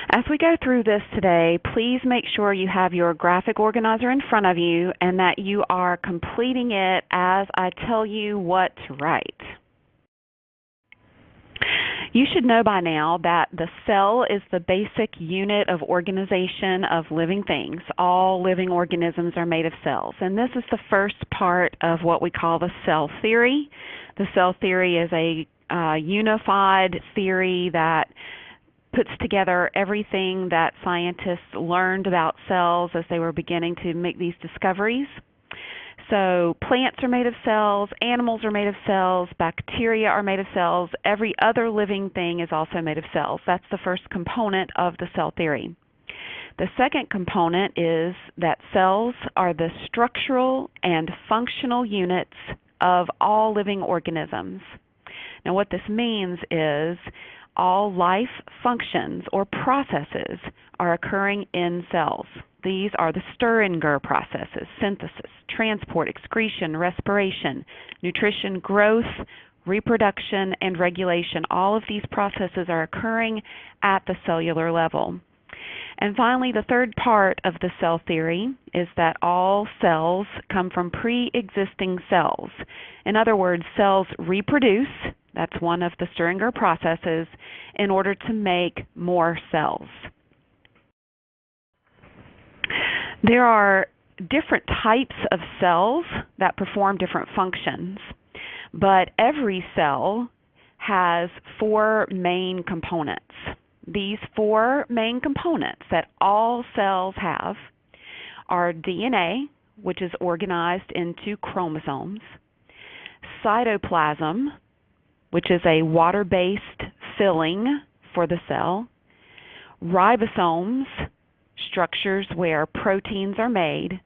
As we go through this today, please make sure you have your graphic organizer in front of you and that you are completing it as I tell you what to write. You should know by now that the cell is the basic unit of organization of living things. All living organisms are made of cells, and this is the first part of what we call the cell theory. The cell theory is a unified theory that puts together everything that scientists learned about cells as they were beginning to make these discoveries. So plants are made of cells, animals are made of cells, bacteria are made of cells, every other living thing is also made of cells. That's the first component of the cell theory. The second component is that cells are the structural and functional units of all living organisms. Now what this means is all life functions or processes are occurring in cells. These are the STERNGRR processes: synthesis, transport, excretion, respiration, nutrition, growth, reproduction, and regulation. All of these processes are occurring at the cellular level. And finally, the third part of the cell theory is that all cells come from pre-existing cells. In other words, cells reproduce, that's one of the STERNGRR processes, in order to make more cells. There are different types of cells that perform different functions, but every cell has four main components. These four main components that all cells have are DNA, which is organized into chromosomes, cytoplasm, which is a water-based filling for the cell, ribosomes, structures where proteins are made,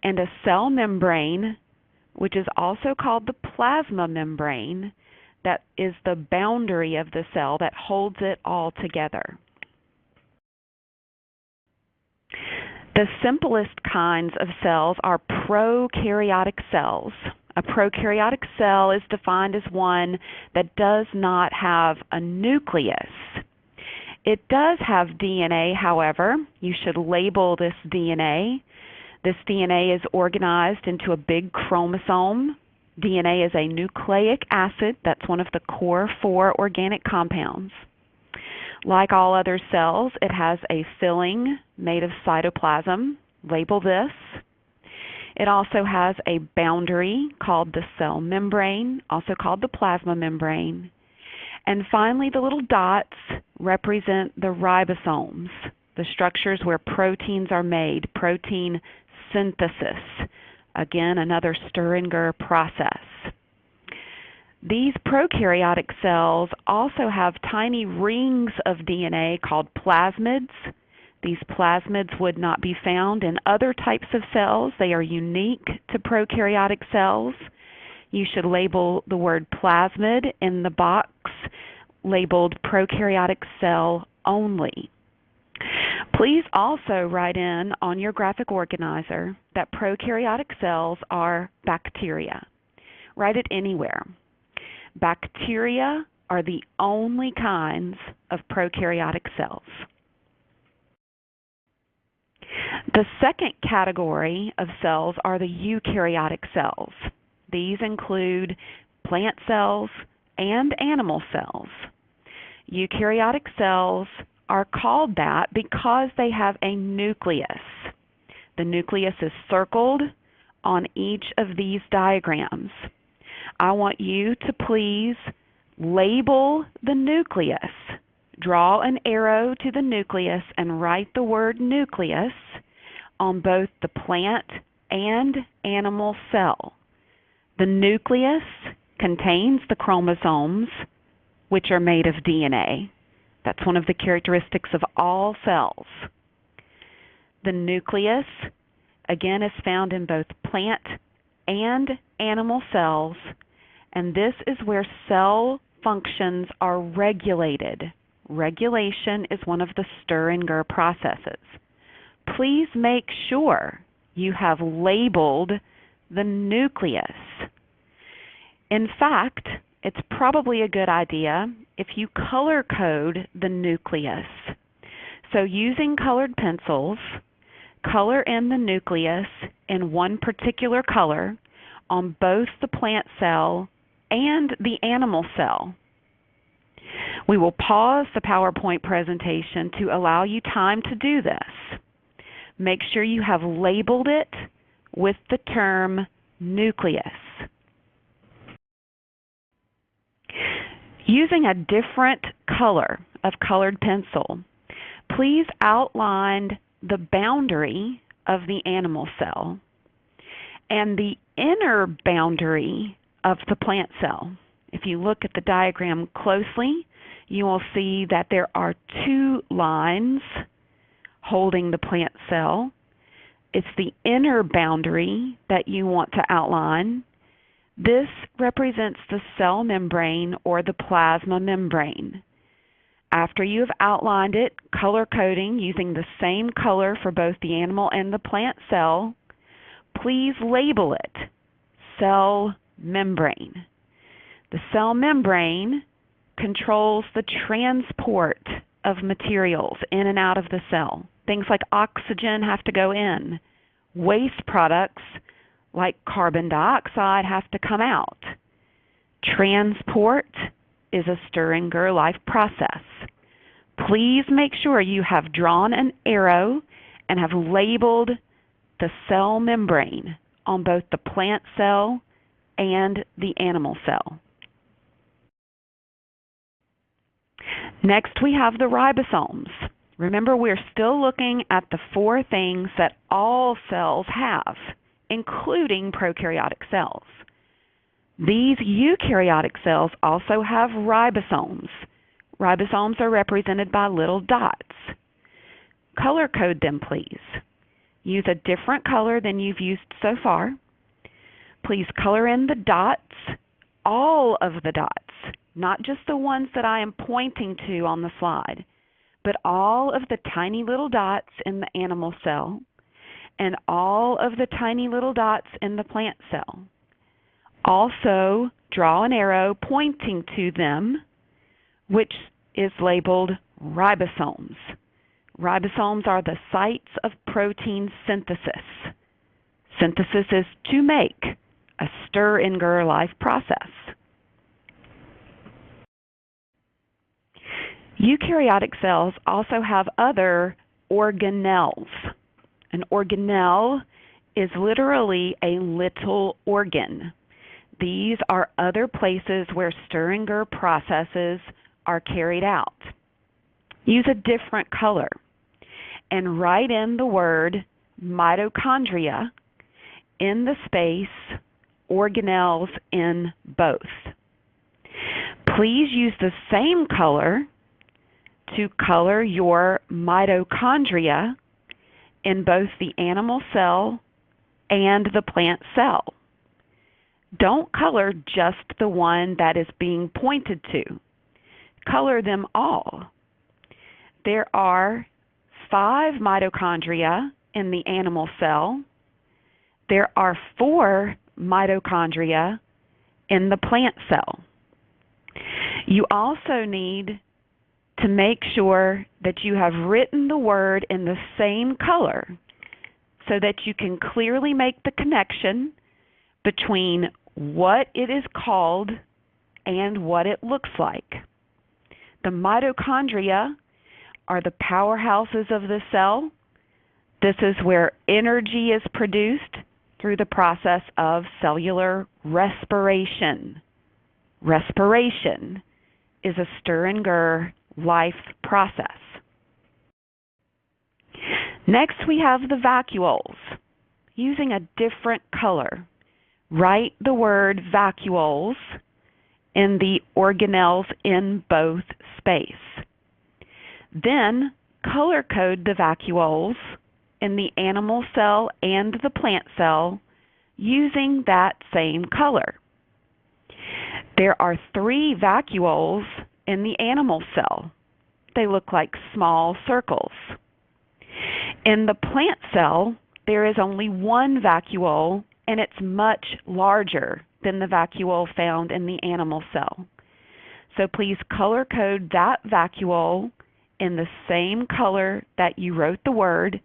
and a cell membrane, which is also called the plasma membrane, that is the boundary of the cell that holds it all together. The simplest kinds of cells are prokaryotic cells. A prokaryotic cell is defined as one that does not have a nucleus. It does have DNA, however. You should label this DNA. This DNA is organized into a big chromosome. DNA is a nucleic acid. That's one of the core four organic compounds. Like all other cells, it has a filling made of cytoplasm. Label this. It also has a boundary called the cell membrane, also called the plasma membrane. And finally, the little dots represent the ribosomes, the structures where proteins are made, protein synthesis. Again, another STERNGRR process. These prokaryotic cells also have tiny rings of DNA called plasmids. These plasmids would not be found in other types of cells. They are unique to prokaryotic cells. You should label the word plasmid in the box labeled prokaryotic cell only. Please also write in on your graphic organizer that prokaryotic cells are bacteria. Write it anywhere. Bacteria are the only kinds of prokaryotic cells. The second category of cells are the eukaryotic cells. These include plant cells and animal cells. Eukaryotic cells are called that because they have a nucleus. The nucleus is circled on each of these diagrams. I want you to please label the nucleus. Draw an arrow to the nucleus and write the word nucleus on both the plant and animal cell. The nucleus contains the chromosomes, which are made of DNA. That's one of the characteristics of all cells. The nucleus, again, is found in both plant and animal cells, and this is where cell functions are regulated. Regulation is one of the STERNGRR processes. Please make sure you have labeled the nucleus. In fact, it's probably a good idea if you color code the nucleus. So using colored pencils, color in the nucleus in one particular color on both the plant cell and the animal cell. We will pause the PowerPoint presentation to allow you time to do this. Make sure you have labeled it with the term nucleus. Using a different color of colored pencil, please outline the boundary of the animal cell and the inner boundary of the plant cell. If you look at the diagram closely, you will see that there are two lines holding the plant cell. It's the inner boundary that you want to outline. This represents the cell membrane or the plasma membrane. After you have outlined it, color coding using the same color for both the animal and the plant cell, please label it cell membrane. The cell membrane controls the transport of materials in and out of the cell. Things like oxygen have to go in. Waste products like carbon dioxide have to come out. Transport is a STERNGRR life process. Please make sure you have drawn an arrow and have labeled the cell membrane on both the plant cell and the animal cell. Next, we have the ribosomes. Remember, we're still looking at the four things that all cells have, including prokaryotic cells. These eukaryotic cells also have ribosomes. Ribosomes are represented by little dots. Color code them, please. Use a different color than you've used so far. Please color in the dots, all of the dots, not just the ones that I am pointing to on the slide, but all of the tiny little dots in the animal cell and all of the tiny little dots in the plant cell. Also, draw an arrow pointing to them, which is labeled ribosomes. Ribosomes are the sites of protein synthesis. Synthesis is to make, a STERNGRR life process. Eukaryotic cells also have other organelles. An organelle is literally a little organ. These are other places where STERNGRR processes are carried out. Use a different color and write in the word mitochondria in the space organelles in both. Please use the same color to color your mitochondria in both the animal cell and the plant cell. Don't color just the one that is being pointed to. Color them all. There are 5 mitochondria in the animal cell. There are 4 mitochondria in the plant cell. You also need to make sure that you have written the word in the same color so that you can clearly make the connection between what it is called and what it looks like. The mitochondria are the powerhouses of the cell. This is where energy is produced through the process of cellular respiration. Respiration is a STERNGRR life process. Next, we have the vacuoles. Using a different color, write the word vacuoles in the organelles in both space. Then color code the vacuoles in the animal cell and the plant cell using that same color. There are 3 vacuoles in the animal cell. They look like small circles. In the plant cell, there is only 1 vacuole, and it's much larger than the vacuole found in the animal cell. So please color code that vacuole in the same color that you wrote the word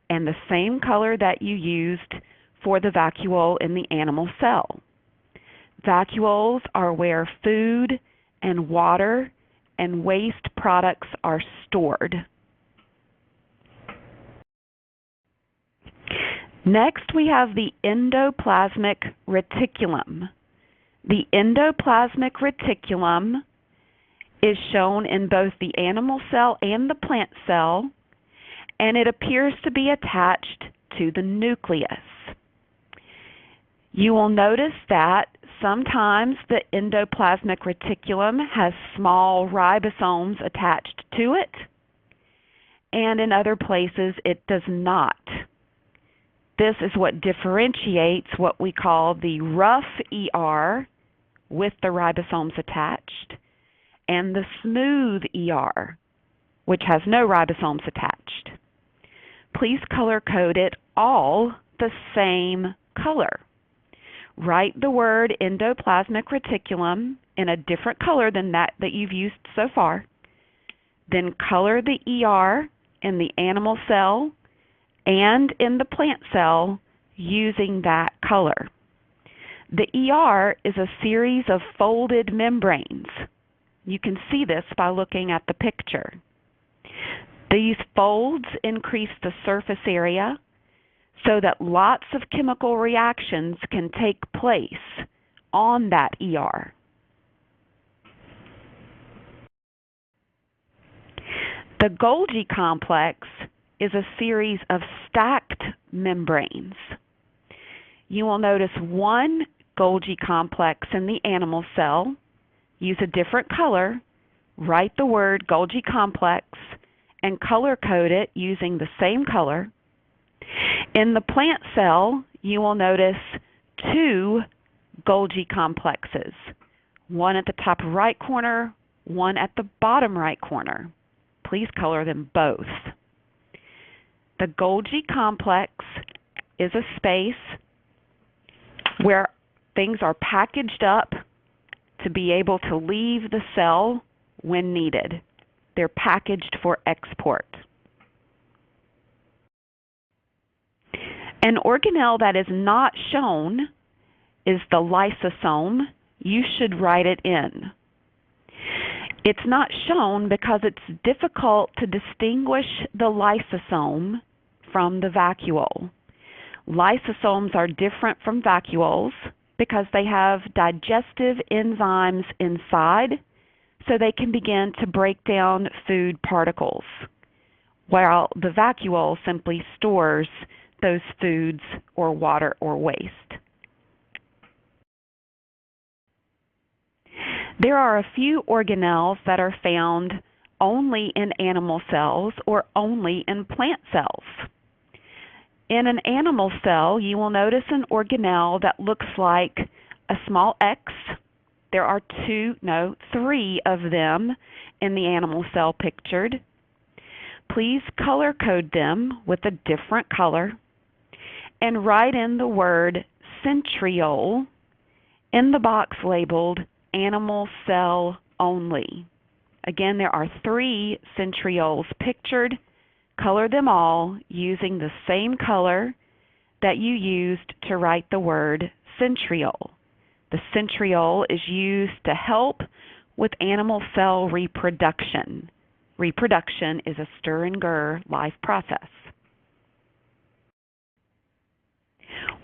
and the same color that you used for the vacuole in the animal cell. Vacuoles are where food and water and waste products are stored. Next, we have the endoplasmic reticulum. The endoplasmic reticulum is shown in both the animal cell and the plant cell, and it appears to be attached to the nucleus. You will notice that sometimes the endoplasmic reticulum has small ribosomes attached to it, and in other places it does not. This is what differentiates what we call the rough ER with the ribosomes attached and the smooth ER, which has no ribosomes attached. Please color code it all the same color. Write the word endoplasmic reticulum in a different color than that you've used so far. Then color the ER in the animal cell and in the plant cell using that color. The ER is a series of folded membranes. You can see this by looking at the picture. These folds increase the surface area so that lots of chemical reactions can take place on that ER. The Golgi complex is a series of stacked membranes. You will notice one Golgi complex in the animal cell. Use a different color, write the word Golgi complex, and color code it using the same color. In the plant cell, you will notice two Golgi complexes, one at the top right corner, one at the bottom right corner. Please color them both. The Golgi complex is a space where things are packaged up to be able to leave the cell when needed. They're packaged for export. An organelle that is not shown is the lysosome. You should write it in. It's not shown because it's difficult to distinguish the lysosome from the vacuole. Lysosomes are different from vacuoles because they have digestive enzymes inside, so they can begin to break down food particles, while the vacuole simply stores those foods or water or waste. There are a few organelles that are found only in animal cells or only in plant cells. In an animal cell, you will notice an organelle that looks like a small X. There are three of them in the animal cell pictured. Please color code them with a different color and write in the word centriole in the box labeled animal cell only. Again, there are three centrioles pictured. Color them all using the same color that you used to write the word centriole. The centriole is used to help with animal cell reproduction. Reproduction is a STERNGRR life process.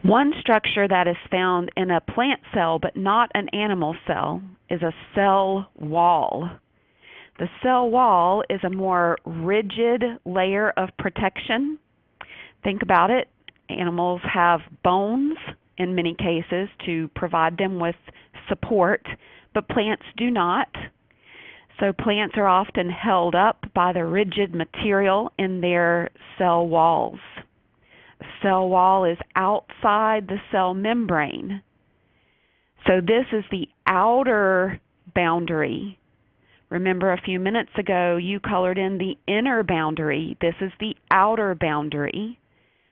One structure that is found in a plant cell but not an animal cell is a cell wall. The cell wall is a more rigid layer of protection. Think about it. Animals have bones in many cases to provide them with support, but plants do not. So plants are often held up by the rigid material in their cell walls. The cell wall is outside the cell membrane. So this is the outer boundary. Remember, a few minutes ago you colored in the inner boundary. This is the outer boundary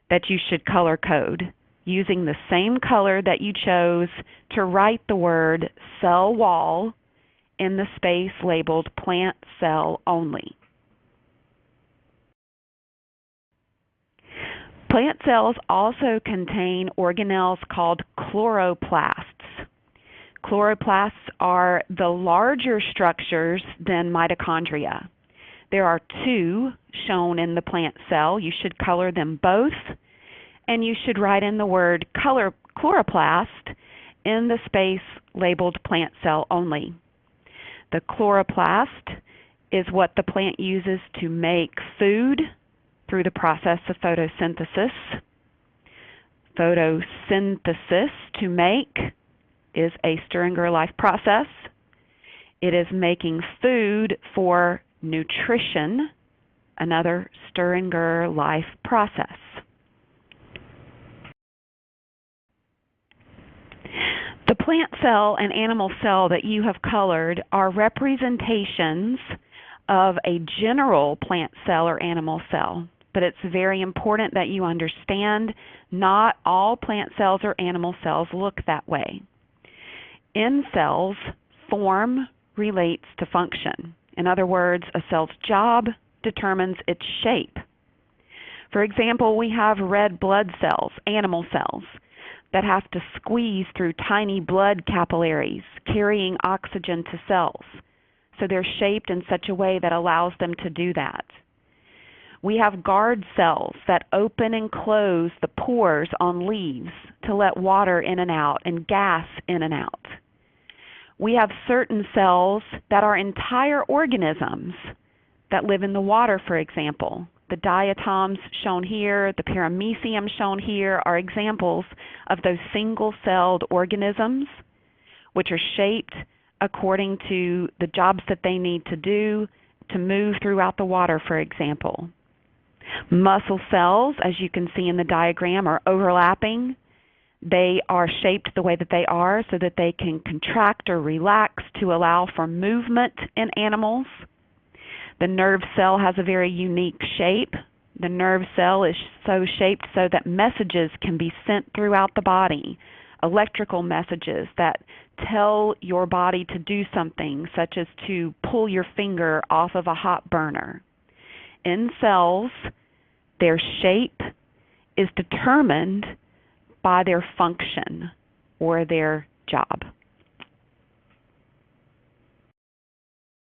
that you should color code using the same color that you chose to write the word cell wall in the space labeled plant cell only. Plant cells also contain organelles called chloroplasts. Chloroplasts are the larger structures than mitochondria. There are two shown in the plant cell. You should color them both, and you should write in the word chloroplast in the space labeled plant cell only. The chloroplast is what the plant uses to make food through the process of photosynthesis. Photosynthesis, to make, is a STERNGRR life process. It is making food for nutrition, another STERNGRR life process. The plant cell and animal cell that you have colored are representations of a general plant cell or animal cell, but it's very important that you understand not all plant cells or animal cells look that way. In cells, form relates to function. In other words, a cell's job determines its shape. For example, we have red blood cells, animal cells, that have to squeeze through tiny blood capillaries, carrying oxygen to cells. So they're shaped in such a way that allows them to do that. We have guard cells that open and close the pores on leaves to let water in and out and gas in and out. We have certain cells that are entire organisms that live in the water, for example. The diatoms shown here, the paramecium shown here are examples of those single-celled organisms which are shaped according to the jobs that they need to do to move throughout the water, for example. Muscle cells, as you can see in the diagram, are overlapping. They are shaped the way that they are so that they can contract or relax to allow for movement in animals. The nerve cell has a very unique shape. The nerve cell is so shaped so that messages can be sent throughout the body, electrical messages that tell your body to do something, such as to pull your finger off of a hot burner. In cells, their shape is determined by their function or their job.